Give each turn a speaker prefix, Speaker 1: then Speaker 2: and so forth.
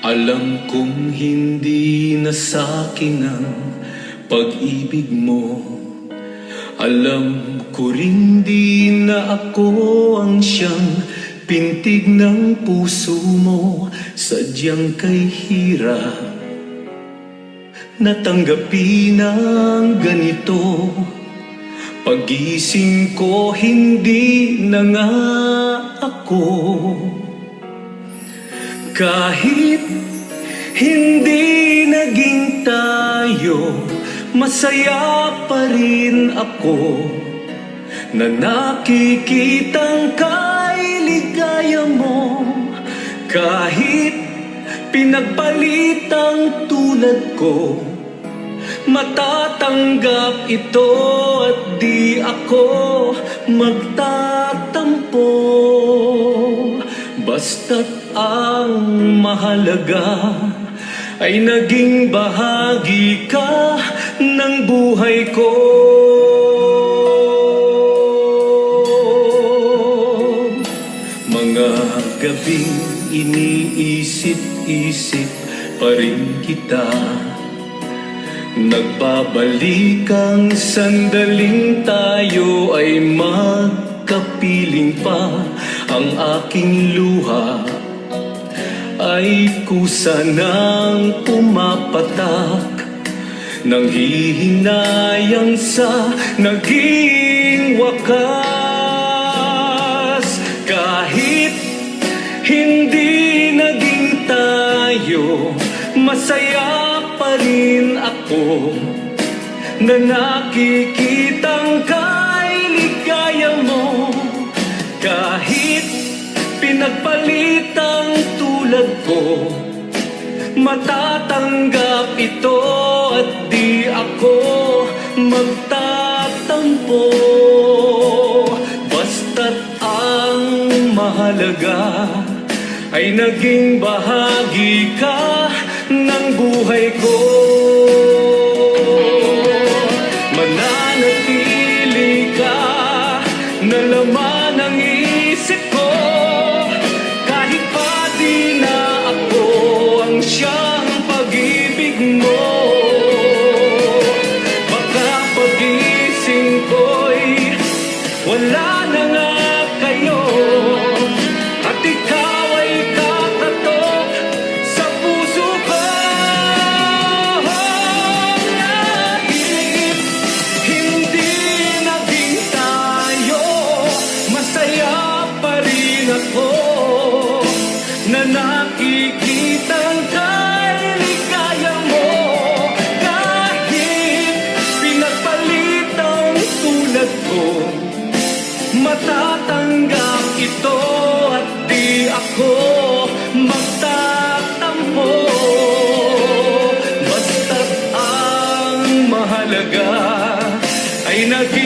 Speaker 1: Alam kong hindi na sa'kin ang pag-ibig mo. Alam ko rin di na ako ang siyang pintig ng puso mo. Sadyang kay hirap natanggapin ang ganito. Pag-gising ko hindi na nga ako. Kahit hindi naging tayo, masaya pa rin ako na nakikitang kailigaya mo. Kahit pinagpalitang tulad ko, matatanggap ito at di ako magtatampo. Basta't ang mahalaga ay naging bahagi ka ng buhay ko. Mga gabing iniisip-isip pa rin kita, nagbabalikan sandaling tayo ay magkapiling pa. Ang aking luha ay kusa ng pumapatak, nang hihinayang sa naging wakas. Kahit hindi naging tayo, masaya pa rin ako na nakikitang kailigaya mo. Kahit pinagpalitang tulad ko, matatanggap ito at di ako magtatampo. Basta't ang mahalaga ay naging bahagi ka ng buhay ko. Mananatili ka na laman ng isip ko, kahit pa di na ako ang siyang pag-ibig mo. Baka pag-ising ko'y wala na nga kayo, at ikaw ay kakatok sa puso ko. Kahit hindi naging tayo, masaya pa rin ako na nakikitang kailigaya mo. Kahit pinagpalitang tulad ko, matatanggap ito at di ako magtatampo. Basta't ang mahalaga ay naging